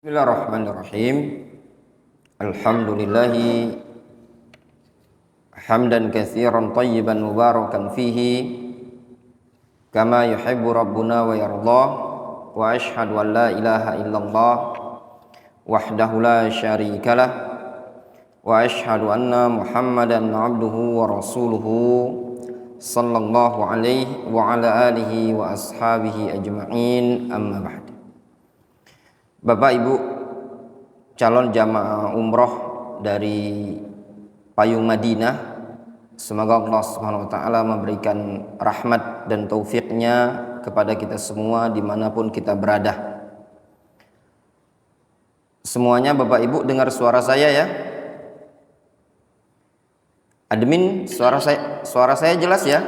Bismillahirrahmanirrahim. Alhamdulillahi hamdan katsiran tayyiban mubarakan fihi kama yuhibbu rabbuna wa yardah, wa ashhadu an la ilaha illallah wahdahu la syarikalah, wa ashhadu anna Muhammadan abduhu wa rasuluhu sallallahu alaihi wa ala alihi wa ashabihi ajma'in, amma ba'd. Bapak Ibu calon jamaah umroh dari Payung Madinah, semoga Allah Subhanahu wa taala memberikan rahmat dan taufiknya kepada kita semua dimanapun kita berada. Semuanya Bapak Ibu dengar suara saya ya? Admin, suara saya jelas ya?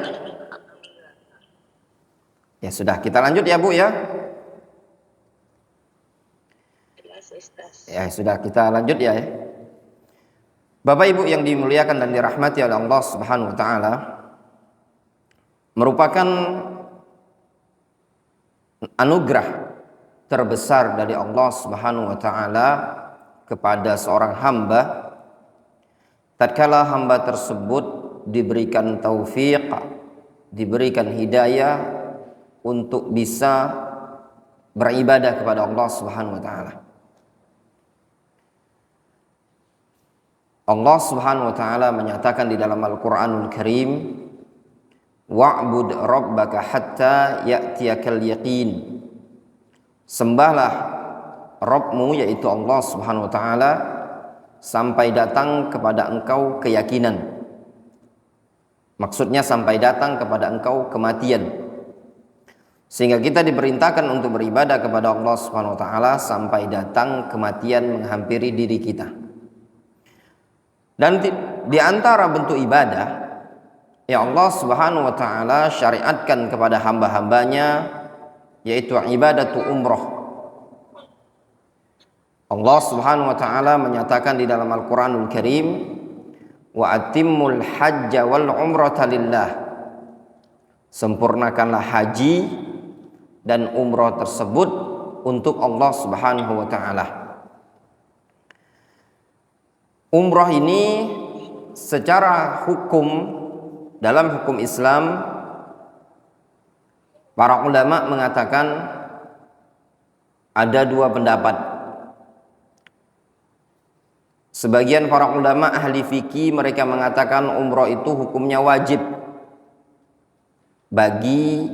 Ya sudah, kita lanjut ya Bu ya. Ya sudah, kita lanjut ya. Bapak Ibu yang dimuliakan dan dirahmati oleh Allah Subhanahu wa taala, merupakan anugerah terbesar dari Allah Subhanahu wa taala kepada seorang hamba tatkala hamba tersebut diberikan taufik, diberikan hidayah untuk bisa beribadah kepada Allah Subhanahu wa taala. Allah Subhanahu wa taala menyatakan di dalam Al-Qur'anul Karim, wa'bud rabbaka hatta ya'tiyakal yaqin. Sembahlah Rabbmu, yaitu Allah Subhanahu wa taala, sampai datang kepada engkau keyakinan. Maksudnya sampai datang kepada engkau kematian. Sehingga kita diperintahkan untuk beribadah kepada Allah Subhanahu wa taala sampai datang kematian menghampiri diri kita. Dan di antara bentuk ibadah yang Allah Subhanahu wa taala syariatkan kepada hamba-hambanya yaitu ibadatu umroh. Allah Subhanahu wa taala menyatakan di dalam Al-Qur'anul Karim, wa atimmul hajja wal umrata lillah. Sempurnakanlah haji dan umroh tersebut untuk Allah Subhanahu wa taala. Umrah ini secara hukum, dalam hukum Islam, para ulama mengatakan ada dua pendapat. Sebagian para ulama ahli fikih mereka mengatakan umrah itu hukumnya wajib bagi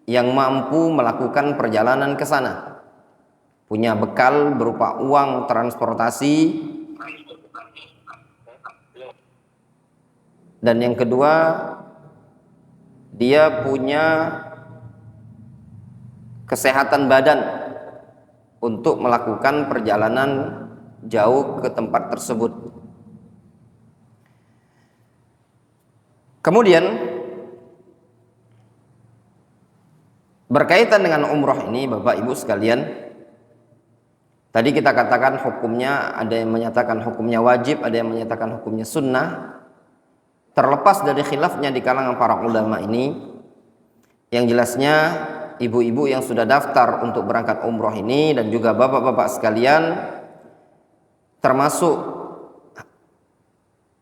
yang mampu melakukan perjalanan ke sana, punya bekal berupa uang transportasi. Dan yang kedua, dia punya kesehatan badan untuk melakukan perjalanan jauh ke tempat tersebut. Kemudian berkaitan dengan umroh ini Bapak Ibu sekalian, tadi kita katakan hukumnya, ada yang menyatakan hukumnya wajib, ada yang menyatakan hukumnya sunnah. Terlepas dari khilafnya di kalangan para ulama ini, yang jelasnya ibu-ibu yang sudah daftar untuk berangkat umroh ini dan juga bapak-bapak sekalian, termasuk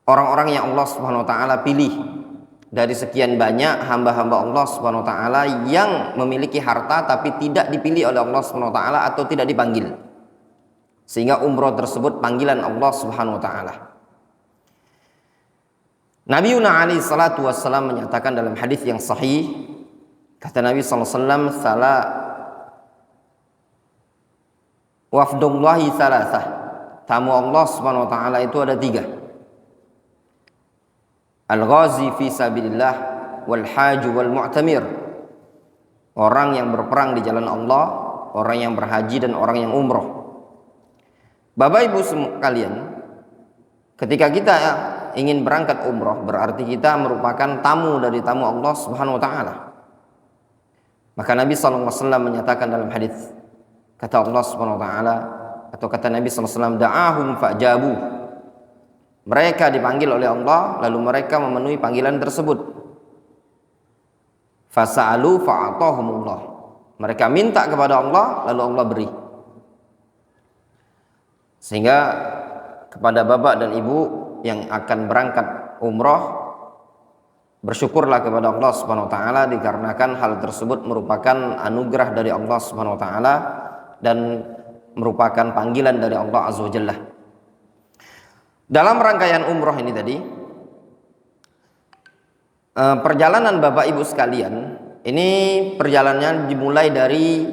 orang-orang yang Allah Subhanahu wa taala pilih dari sekian banyak hamba-hamba Allah Subhanahu wa taala yang memiliki harta tapi tidak dipilih oleh Allah Subhanahu wa taala atau tidak dipanggil, sehingga umroh tersebut panggilan Allah Subhanahu wa taala. Nabi alaihi salatu wassalam menyatakan dalam hadis yang sahih, kata Nabi sallallahu alaihi wasallam, "Salah wafdullahi salasah." Tamu Allah Subhanahu wa taala itu ada tiga. Al-ghazi fi sabilillah, wal haju wal mu'tamir. Orang yang berperang di jalan Allah, orang yang berhaji dan orang yang umroh. Bapak Ibu sekalian, ketika kita ingin berangkat umroh, berarti kita merupakan tamu dari tamu Allah Subhanahu wa taala. Maka Nabi sallallahu alaihi wasallam menyatakan dalam hadis, kata Allah Subhanahu wa taala atau kata Nabi sallallahu alaihi wasallam, da'ahum fa'jabu. Mereka dipanggil oleh Allah lalu mereka memenuhi panggilan tersebut. Fasa'alu fa'atahumullah. Mereka minta kepada Allah lalu Allah beri. Sehingga kepada bapak dan ibu yang akan berangkat umroh, bersyukurlah kepada Allah Subhanahu wa taala dikarenakan hal tersebut merupakan anugerah dari Allah Subhanahu wa taala dan merupakan panggilan dari Allah Azza wa Jalla. Dalam rangkaian umroh ini tadi, perjalanan Bapak Ibu sekalian, ini perjalanannya dimulai dari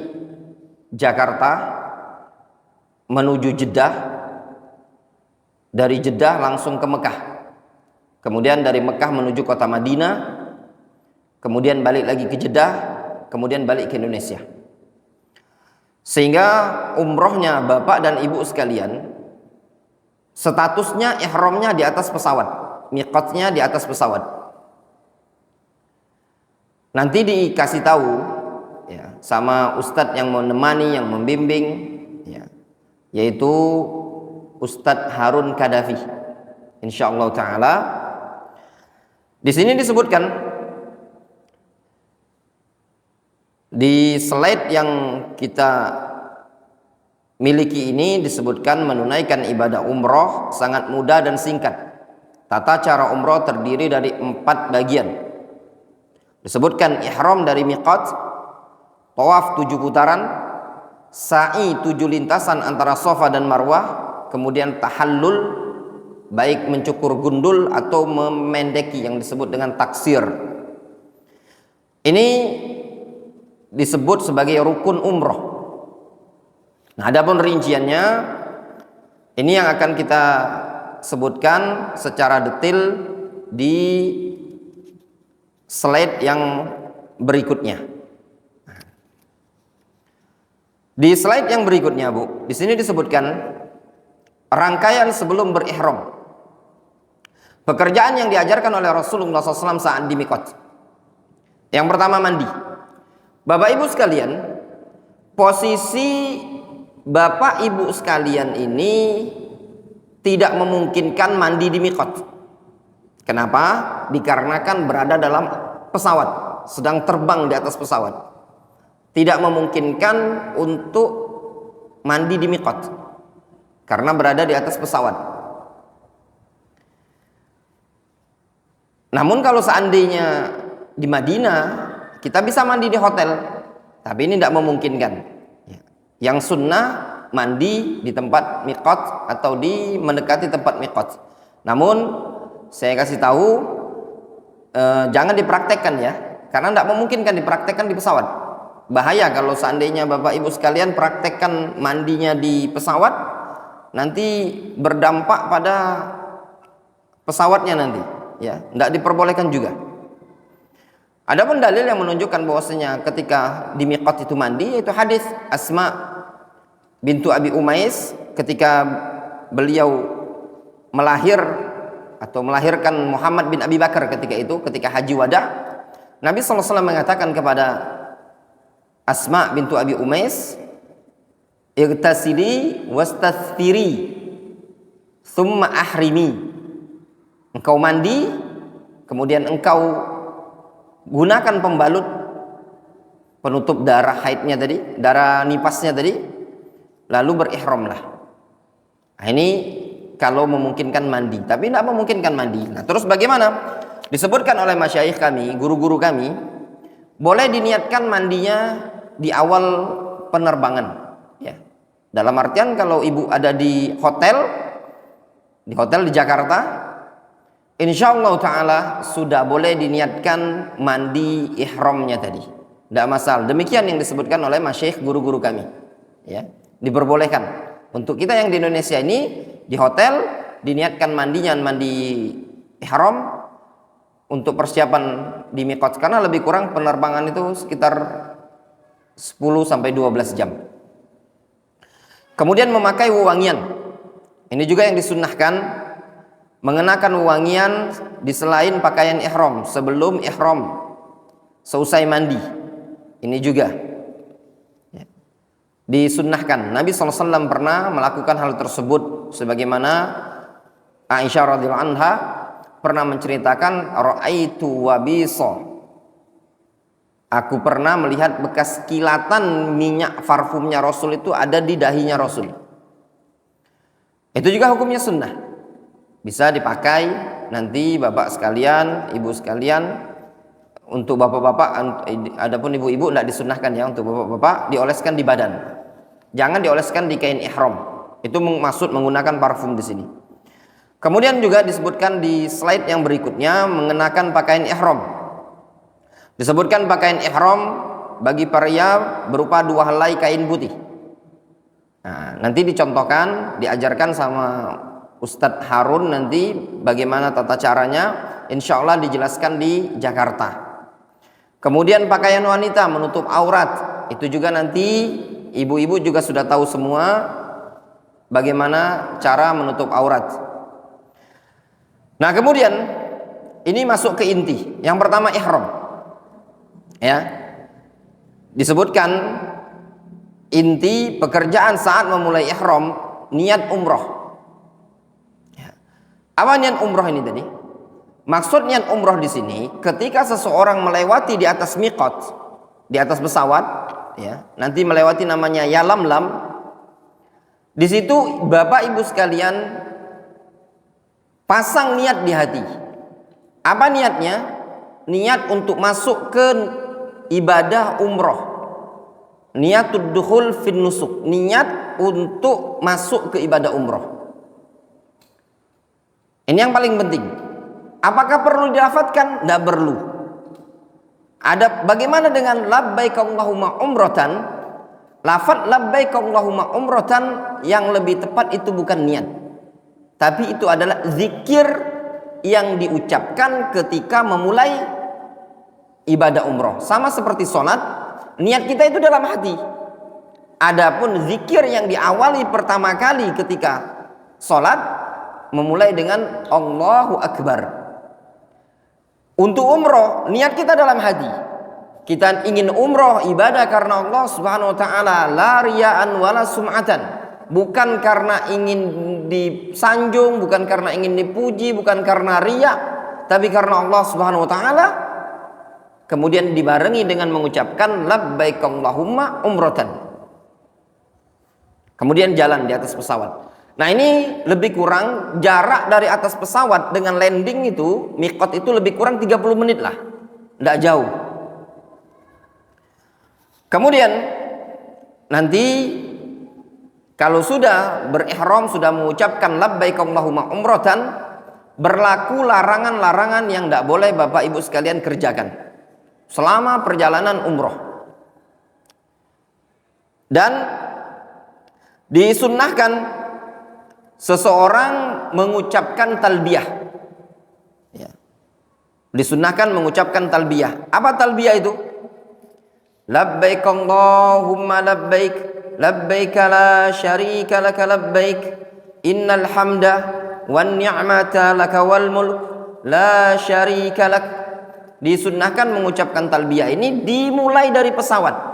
Jakarta menuju Jeddah, dari Jeddah langsung ke Mekah, kemudian dari Mekah menuju kota Madinah, kemudian balik lagi ke Jeddah, kemudian balik ke Indonesia. Sehingga umrohnya Bapak dan Ibu sekalian, statusnya ihramnya di atas pesawat, miqatnya di atas pesawat. Nanti dikasih tahu ya sama ustadz yang menemani, yang membimbing ya, yaitu Ustadz Harun Kadafi, insyaallah taala. Di sini disebutkan di slide yang kita miliki ini, disebutkan menunaikan ibadah umroh sangat mudah dan singkat. Tata cara umroh terdiri dari 4 bagian. Disebutkan ihram dari miqat, tawaf 7 putaran, sa'i 7 lintasan antara Safa dan Marwah, kemudian tahallul, baik mencukur gundul atau memendeki yang disebut dengan taksir. Ini disebut sebagai rukun umroh. Nah, adapun rinciannya ini yang akan kita sebutkan secara detail di slide yang berikutnya. Di slide yang berikutnya, Bu, di sini disebutkan rangkaian sebelum berihram. Pekerjaan yang diajarkan oleh Rasulullah SAW saat di miqat. Yang pertama, mandi. Bapak Ibu sekalian, posisi Bapak Ibu sekalian ini tidak memungkinkan mandi di miqat. Kenapa? Dikarenakan berada dalam pesawat, sedang terbang di atas pesawat. Tidak memungkinkan untuk mandi di miqat karena berada di atas pesawat. Namun kalau seandainya di Madinah, kita bisa mandi di hotel, tapi ini tidak memungkinkan. Yang sunnah mandi di tempat miqat atau di mendekati tempat miqat. Namun saya kasih tahu jangan dipraktekkan ya, karena tidak memungkinkan dipraktekkan di pesawat. Bahaya kalau seandainya Bapak Ibu sekalian praktekkan mandinya di pesawat, nanti berdampak pada pesawatnya nanti, ya, tidak diperbolehkan juga. Adapun dalil yang menunjukkan bahwasanya ketika di miqat itu mandi, yaitu hadis Asma bintu Abi Umais ketika beliau melahirkan Muhammad bin Abi Bakar ketika haji wada. Nabi SAW mengatakan kepada Asma bintu Abi Umais, "Igtasili wastathfiri thumma ahrimi." Engkau mandi, kemudian engkau gunakan pembalut penutup darah haidnya tadi, darah nipasnya tadi, lalu berihramlah. Nah, ini kalau memungkinkan mandi, tapi tidak memungkinkan mandi. Nah, terus bagaimana? Disebutkan oleh masyayikh kami, guru-guru kami, boleh diniatkan mandinya di awal penerbangan, ya. Dalam artian kalau ibu ada di hotel di Jakarta, insyaallah taala sudah boleh diniatkan mandi ihramnya tadi, tidak masalah. Demikian yang disebutkan oleh masyayikh guru-guru kami, ya. Diperbolehkan untuk kita yang di Indonesia ini di hotel diniatkan mandinya mandi ihram untuk persiapan di miqat, karena lebih kurang penerbangan itu sekitar 10-12 jam. Kemudian memakai wewangian, ini juga yang disunnahkan, mengenakan wewangian di selain pakaian ihram sebelum ihram, seusai mandi, ini juga disunnahkan. Nabi SAW pernah melakukan hal tersebut, sebagaimana Aisyah radhiyallahu anha pernah menceritakan, ra'aitu wabisa, aku pernah melihat bekas kilatan minyak parfumnya Rasul itu ada di dahinya Rasul. Itu juga hukumnya sunnah. Bisa dipakai nanti bapak sekalian, ibu sekalian. Untuk bapak-bapak, adapun ibu-ibu tidak disunnahkan ya. Untuk bapak-bapak dioleskan di badan. Jangan dioleskan di kain ihram. Itu maksud menggunakan parfum di sini. Kemudian juga disebutkan di slide yang berikutnya mengenakan pakaian ihram. Disebutkan pakaian ihram bagi pria berupa 2 helai kain putih. Nah, nanti dicontohkan, diajarkan sama Ustadz Harun nanti bagaimana tata caranya. Insya Allah dijelaskan di Jakarta. Kemudian pakaian wanita menutup aurat. Itu juga nanti ibu-ibu juga sudah tahu semua bagaimana cara menutup aurat. Nah kemudian ini masuk ke inti. Yang pertama ihram. Ya. Disebutkan inti pekerjaan saat memulai ihram niat umroh. Ya. Apa niat umroh ini tadi? Maksud niat umroh di sini ketika seseorang melewati di atas miqat, di atas pesawat, ya, nanti melewati namanya Yalamlam. Di situ Bapak Ibu sekalian pasang niat di hati. Apa niatnya? Niat untuk masuk ke ibadah umroh. Niatud dukhul fin nusuk. Niat untuk masuk ke ibadah umroh. Ini yang paling penting. Apakah perlu dilafadzkan? Tidak perlu. Ada bagaimana dengan labbaik Allahumma umratan? Lafadz labbaik Allahumma umratan yang lebih tepat itu bukan niat. Tapi itu adalah zikir yang diucapkan ketika memulai ibadah umroh. Sama seperti sholat, niat kita itu dalam hati. Adapun zikir yang diawali pertama kali ketika sholat, memulai dengan Allahu Akbar. Untuk umroh, niat kita dalam hati. Kita ingin umroh ibadah karena Allah Subhanahu wa taala, la riya'an wala sum'atan. Bukan karena ingin disanjung, bukan karena ingin dipuji, bukan karena riya, tapi karena Allah Subhanahu wa taala. Kemudian dibarengi dengan mengucapkan labbaik Allahumma umratan. Kemudian jalan di atas pesawat. Nah ini lebih kurang jarak dari atas pesawat dengan landing itu, miqat itu lebih kurang 30 menit lah. Tidak jauh. Kemudian nanti kalau sudah berihram, sudah mengucapkan labbaik Allahumma umratan, berlaku larangan-larangan yang tidak boleh Bapak Ibu sekalian kerjakan selama perjalanan umroh. Dan disunnahkan seseorang mengucapkan talbiyah. Ya. Disunnahkan mengucapkan talbiyah. Apa talbiyah itu? Labbaik Allahumma labbaik, labbaik la syarika laka labbaik, innal hamda wan ni'mata laka wal mulk la syarika lak. Disunnahkan mengucapkan talbiyah ini dimulai dari pesawat.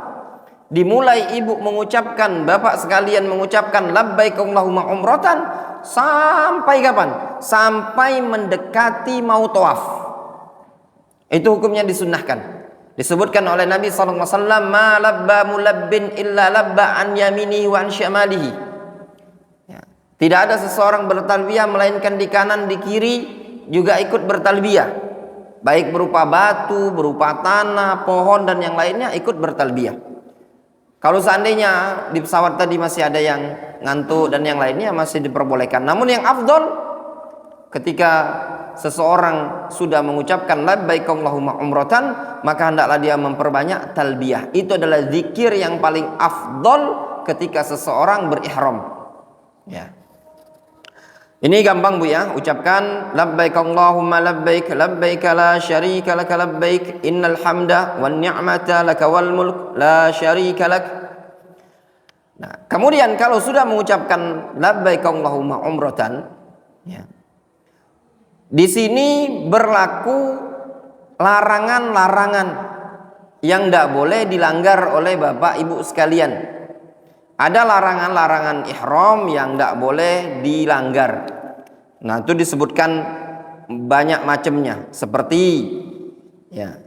Dimulai ibu mengucapkan, bapak sekalian mengucapkan labbaik Allahumma umratan sampai kapan? Sampai mendekati mau tawaf. Itu hukumnya disunnahkan. Disebutkan oleh Nabi SAW, ma labba mulabbin illa labba an yaminihi wa an syamalihi. Ya. Tidak ada seseorang bertalbiyah melainkan di kanan, di kiri juga ikut bertalbiyah. Baik berupa batu, berupa tanah, pohon dan yang lainnya ikut bertalbiyah. Kalau seandainya di pesawat tadi masih ada yang ngantuk dan yang lainnya masih diperbolehkan. Namun yang afdol ketika seseorang sudah mengucapkan labbaik Allahumma umratan, maka hendaklah dia memperbanyak talbiyah. Itu adalah zikir yang paling afdol ketika seseorang berihram. Ya. Ini gampang Bu ya, ucapkan labbaik Allahumma labbaik, labbaik la syarika laka labbaik, innal hamda wan ni'mata laka wal mulk la syarika lak. Nah, kemudian kalau sudah mengucapkan labbaik Allahumma umratan, ya. Di sini berlaku larangan-larangan yang tidak boleh dilanggar oleh Bapak Ibu sekalian. Ada larangan-larangan ihram yang tidak boleh dilanggar. Nah, itu disebutkan banyak macamnya. Seperti ya,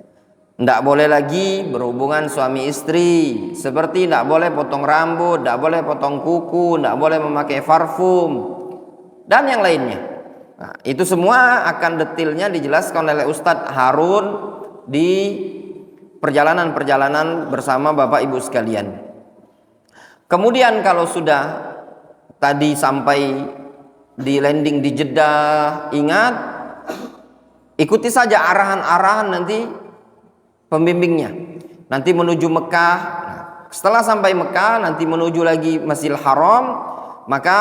tidak boleh lagi berhubungan suami istri. Seperti tidak boleh potong rambut, tidak boleh potong kuku, tidak boleh memakai parfum. dan yang lainnya. Nah, itu semua akan detailnya dijelaskan oleh Ustadz Harun di perjalanan-perjalanan bersama Bapak Ibu sekalian. Kemudian kalau sudah tadi sampai di landing di Jeddah, ingat ikuti saja arahan-arahan nanti pembimbingnya. Nanti menuju Mekah. Nah, setelah sampai Mekah nanti menuju lagi Masjidil Haram, maka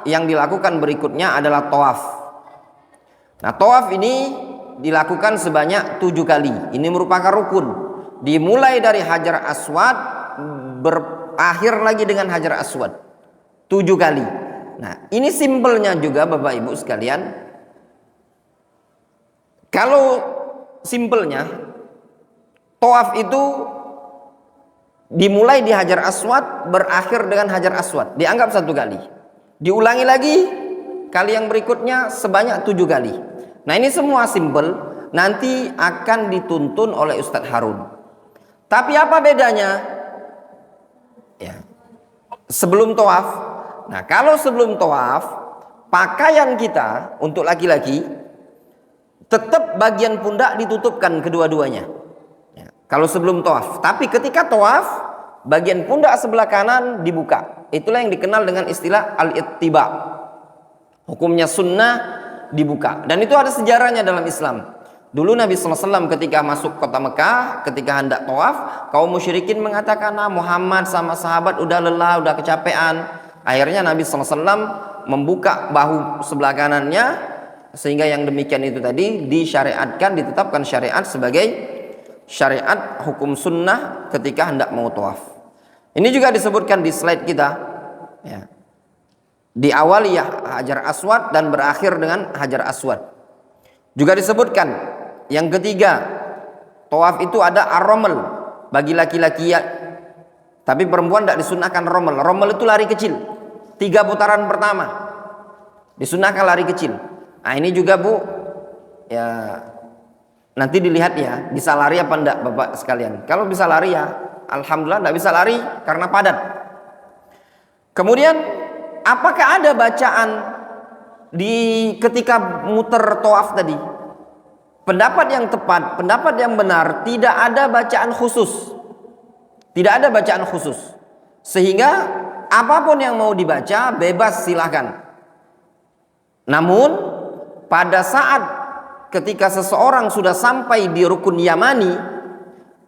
yang dilakukan berikutnya adalah tawaf. Nah, tawaf ini dilakukan sebanyak 7 kali. Ini merupakan rukun. Dimulai dari Hajar Aswad, berakhir lagi dengan Hajar Aswad 7 kali. Nah, ini simpelnya juga Bapak Ibu sekalian. Kalau simpelnya, tawaf itu dimulai di Hajar Aswad, berakhir dengan Hajar Aswad, dianggap 1 kali. Diulangi lagi kali yang berikutnya sebanyak 7 kali. Nah, ini semua simpel, nanti akan dituntun oleh Ustadz Harun. Tapi apa bedanya? Ya, sebelum tawaf. Nah, kalau sebelum tawaf, pakaian kita untuk laki-laki tetap bagian pundak ditutupkan kedua-duanya. Ya, kalau sebelum tawaf. Tapi ketika tawaf, bagian pundak sebelah kanan dibuka. Itulah yang dikenal dengan istilah al-ittiba. Hukumnya sunnah dibuka. Dan itu ada sejarahnya dalam Islam. Dulu Nabi SAW ketika masuk kota Mekah, ketika hendak tawaf, kaum musyrikin mengatakan, Muhammad sama sahabat udah lelah, udah kecapean. Akhirnya Nabi SAW membuka bahu sebelah kanannya, sehingga yang demikian itu tadi disyariatkan, ditetapkan syariat sebagai syariat hukum sunnah ketika hendak mau tawaf. Ini juga disebutkan di slide kita, ya. Diawali ya Hajar Aswad dan berakhir dengan Hajar Aswad. Juga disebutkan yang ketiga, tawaf itu ada ar-raml bagi laki-laki ya. Tapi perempuan tidak disunahkan raml. Raml itu lari kecil. 3 putaran pertama disunahkan lari kecil. Nah, ini juga Bu, ya nanti dilihat ya, bisa lari apa enggak Bapak sekalian. Kalau bisa lari ya alhamdulillah, enggak bisa lari karena padat. Kemudian apakah ada bacaan di ketika muter tawaf tadi? Pendapat yang tepat, pendapat yang benar, tidak ada bacaan khusus. Tidak ada bacaan khusus. Sehingga apapun yang mau dibaca bebas silahkan. Namun pada saat ketika seseorang sudah sampai di rukun Yamani,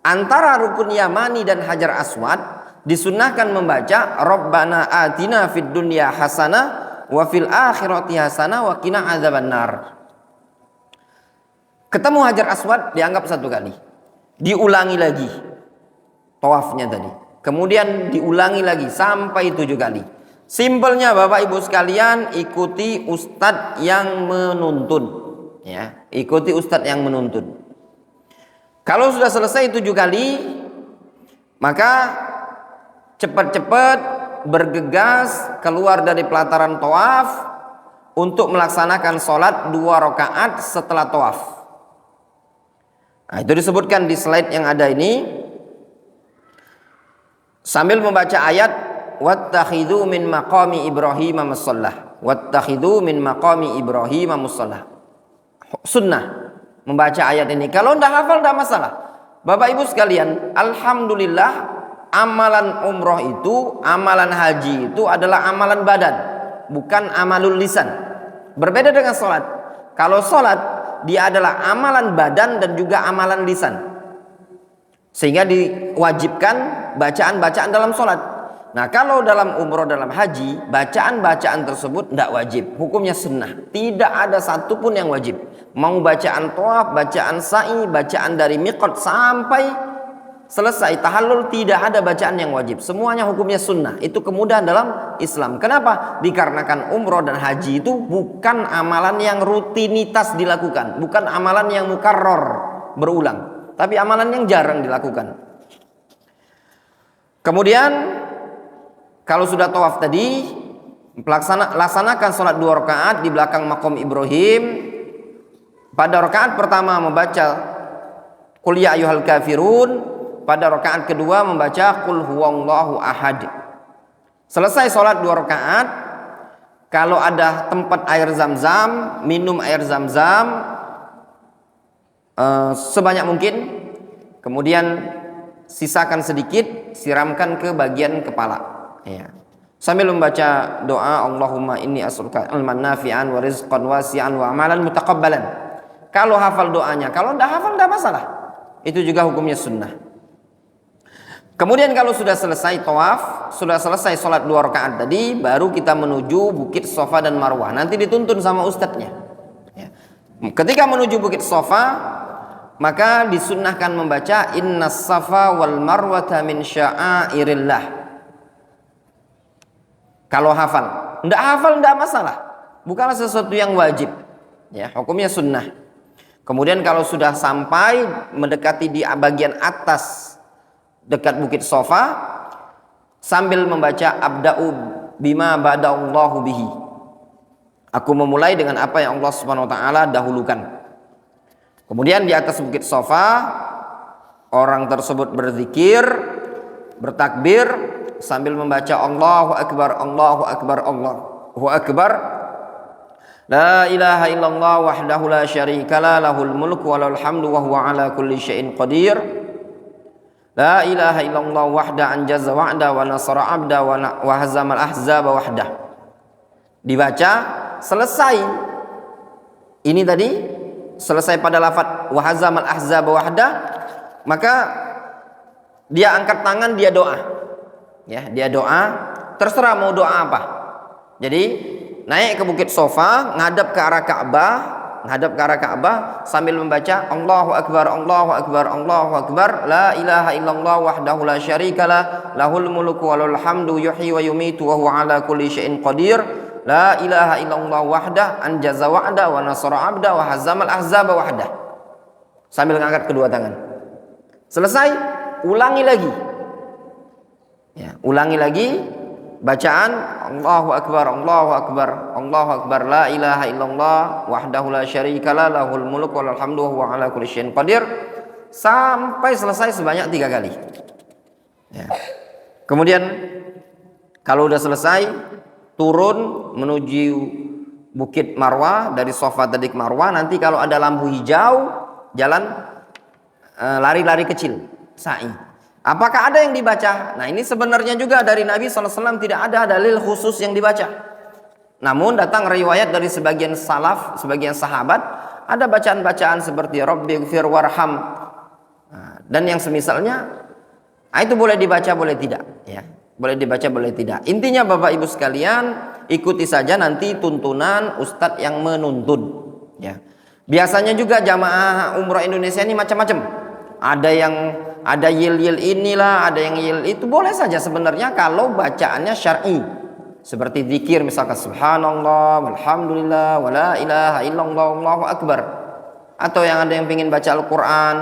antara rukun Yamani dan Hajar Aswad disunnahkan membaca Rabbana atina fid dunya hasanah wa fil akhirati hasanah wa qina adzabannar. Ketemu Hajar Aswad dianggap 1 kali. Diulangi lagi tawafnya tadi. Kemudian diulangi lagi sampai 7 kali. Simpelnya Bapak Ibu sekalian, ikuti ustadz yang menuntun, ya. Ikuti ustadz yang menuntun. Kalau sudah selesai 7 kali, maka cepat-cepat bergegas keluar dari pelataran tawaf untuk melaksanakan sholat 2 rakaat setelah tawaf. Nah, itu disebutkan di slide yang ada ini, sambil membaca ayat wattakhidhu min maqami Ibrahim musalla. Wattakhidhu min maqami Ibrahim musalla. Sunnah membaca ayat ini. Kalau tidak hafal tidak masalah. Bapak Ibu sekalian, alhamdulillah, amalan umroh itu, amalan haji itu adalah amalan badan, bukan amalul lisan. Berbeda dengan sholat. Kalau sholat, dia adalah amalan badan dan juga amalan lisan, sehingga diwajibkan bacaan-bacaan dalam sholat. Nah, kalau dalam umroh, dalam haji, bacaan-bacaan tersebut tidak wajib. Hukumnya sunnah. Tidak ada satupun yang wajib. Mau bacaan tawaf, bacaan sa'i, bacaan dari miqat sampai selesai tahallul, tidak ada bacaan yang wajib. Semuanya hukumnya sunnah. Itu kemudahan dalam Islam. Kenapa? Dikarenakan umroh dan haji itu bukan amalan yang rutinitas dilakukan, bukan amalan yang mukarrar, berulang, tapi amalan yang jarang dilakukan. Kemudian kalau sudah tawaf tadi, laksanakan sholat 2 rakaat di belakang maqam Ibrahim. Pada rakaat pertama membaca Qul ya ayyuhal kafirun. Pada rakaat kedua membaca Qul huwallahu ahad. Selesai sholat 2 rakaat, Kalau ada tempat air zam-zam, minum air zam-zam sebanyak mungkin. Kemudian sisakan sedikit, siramkan ke bagian kepala, ya. Sambil membaca doa, Allahumma inni as'aluka ilman nafi'an wa rizqan wasi'an wa amalan mutaqabbalan. Kalau hafal doanya, kalau tidak hafal tidak masalah. Itu juga hukumnya sunnah. Kemudian kalau sudah selesai tawaf, sudah selesai sholat 2 rakaat tadi, baru kita menuju Bukit Safa dan Marwah. Nanti dituntun sama ustadznya, ya. Ketika menuju Bukit Safa, maka disunnahkan membaca Innas Safa wal Marwata min sya'airillah. Kalau hafal, tidak masalah, bukanlah sesuatu yang wajib, ya, hukumnya sunnah. Kemudian kalau sudah sampai mendekati di bagian atas dekat Bukit Safa, sambil membaca Abda'u bima bada'allahu bihi. Aku memulai dengan apa yang Allah Subhanahu wa taala dahulukan. Kemudian di atas Bukit Safa, orang tersebut berzikir, bertakbir sambil membaca Allahu Akbar, Allahu Akbar, Allahu Akbar. La ilaha illallah wahdahu la syarikalah, lahul mulku wa lahul hamdu wa huwa ala kulli syai'in qadir. La ilaha illallah wahda anjaza wa'da wa nasara 'abda wa hazamal ahzaba wahda. Dibaca selesai. Ini tadi selesai pada lafaz wa hazamal ahzaba wahda, maka dia angkat tangan, dia doa. Ya, dia doa, terserah mau doa apa. Jadi naik ke Bukit Safa, ngadap ke arah Ka'bah, sambil membaca Allahu Akbar, Allahu Akbar, Allahu Akbar, la ilaha illallah wahdahu la syarikalah, lahul mulku wa lahul hamdu yuhyi wa yumitu wa huwa ala kulli syai'in qadir. La ilaha illallah wahdah anjaza wa'da wa nasara 'abda wa hazamal ahzaba wahdah. Sambil ngangkat kedua tangan. Selesai, ulangi lagi. Ya, ulangi lagi bacaan Allahu Akbar, Allahu Akbar, Allahu Akbar, la ilaha illallah wahdahu la syarikalah, lahul mulku wa lahul hamdu wa huwa ala kulli syai'in qadir, sampai selesai sebanyak 3 kali. Ya. Kemudian kalau udah selesai, turun menuju Bukit Marwah. Dari Safa tadi ke Marwah, nanti kalau ada lampu hijau, jalan lari-lari kecil, sa'i. Apakah ada yang dibaca? Nah, ini sebenarnya juga dari Nabi SAW tidak ada dalil khusus yang dibaca. Namun datang riwayat dari sebagian salaf, sebagian sahabat, ada bacaan-bacaan seperti Rabbighfir warham, dan yang semisalnya. Itu boleh dibaca, boleh tidak, ya. Boleh dibaca, boleh tidak. Intinya Bapak Ibu sekalian, ikuti saja nanti tuntunan ustadz yang menuntun, ya. Biasanya juga jamaah umrah Indonesia ini macam-macam. Ada yil-yil inilah, ada yang yil itu, boleh saja sebenarnya kalau bacaannya syar'i. Seperti zikir misalkan subhanallah, walhamdulillah, wala ilaha illallah, Allahu akbar. Atau yang ada yang ingin baca Al-Quran,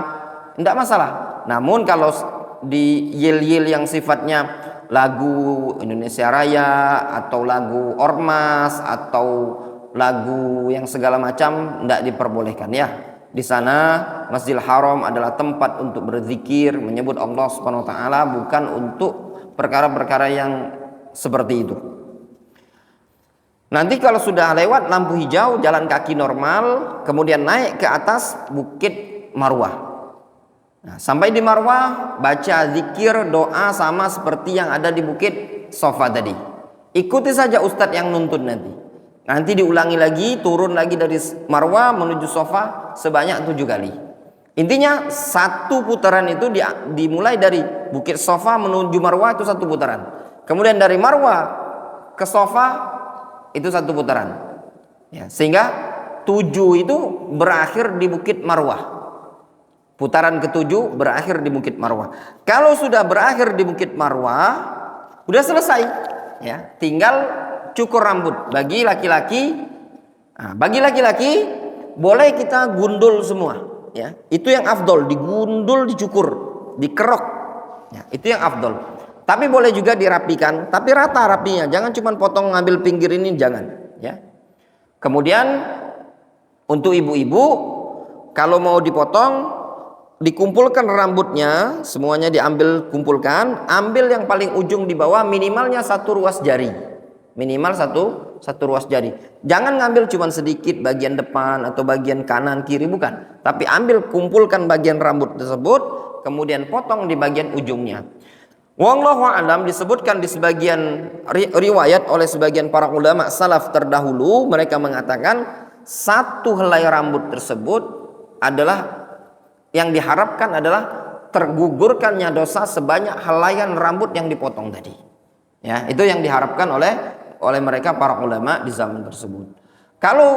tidak masalah. Namun kalau di yil-yil yang sifatnya lagu Indonesia Raya, atau lagu Ormas, atau lagu yang segala macam, tidak diperbolehkan, ya. Di sana Masjidil Haram adalah tempat untuk berzikir, menyebut Allah Subhanahu wa taala, bukan untuk perkara-perkara yang seperti itu. Nanti kalau sudah lewat lampu hijau, jalan kaki normal, kemudian naik ke atas Bukit Marwah. Nah, sampai di Marwah, baca zikir, doa sama seperti yang ada di Bukit Safa tadi. Ikuti saja ustadz yang nuntun nanti. Nanti diulangi lagi, turun lagi dari Marwah menuju Safa sebanyak 7 kali. Intinya satu putaran itu dimulai dari Bukit Safa menuju Marwah, itu 1 putaran. Kemudian dari Marwah ke Safa itu 1 putaran. Ya, sehingga 7 itu berakhir di Bukit Marwah. Putaran ke-7 berakhir di Bukit Marwah. Kalau sudah berakhir di Bukit Marwah, sudah selesai. Ya, tinggal cukur rambut. Bagi laki-laki boleh kita gundul semua, ya. Itu yang afdol, digundul, dicukur, dikerok, ya, itu yang afdol. Tapi boleh juga dirapikan, tapi rata rapinya, jangan cuma potong ngambil pinggir ini, jangan, ya. Kemudian untuk ibu-ibu, kalau mau dipotong, dikumpulkan rambutnya, semuanya diambil, kumpulkan, ambil yang paling ujung di bawah, minimalnya 1 ruas jari. Minimal 1 satu ruas jari. Jangan ngambil cuma sedikit bagian depan atau bagian kanan kiri, bukan. Tapi kumpulkan bagian rambut tersebut, kemudian potong di bagian ujungnya. Wallahu a'lam, disebutkan di sebagian riwayat oleh sebagian para ulama salaf terdahulu, mereka mengatakan satu helai rambut tersebut adalah yang diharapkan adalah tergugurkannya dosa sebanyak helaian rambut yang dipotong tadi. Ya, itu yang diharapkan oleh mereka para ulama di zaman tersebut. Kalau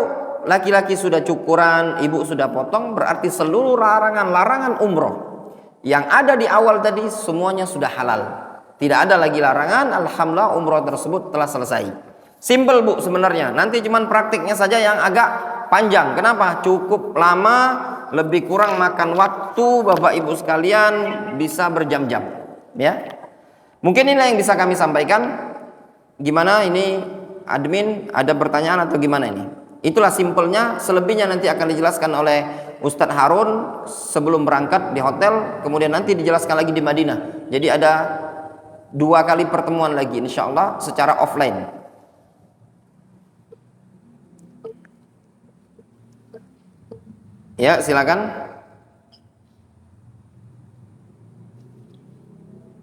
laki-laki sudah cukuran, ibu sudah potong, berarti seluruh larangan umroh yang ada di awal tadi semuanya sudah halal. Tidak ada lagi larangan. Alhamdulillah, umroh tersebut telah selesai. Simple Bu sebenarnya. Nanti cuman praktiknya saja yang agak panjang. Kenapa? Cukup lama, lebih kurang makan waktu Bapak Ibu sekalian, bisa berjam-jam. Ya. Mungkin inilah yang bisa kami sampaikan. Gimana ini admin, ada pertanyaan atau gimana ini? Itulah simpelnya, selebihnya nanti akan dijelaskan oleh Ustadz Harun sebelum berangkat di hotel, kemudian nanti dijelaskan lagi di Madinah. Jadi ada 2 kali pertemuan lagi insyaallah secara offline. Ya, silakan.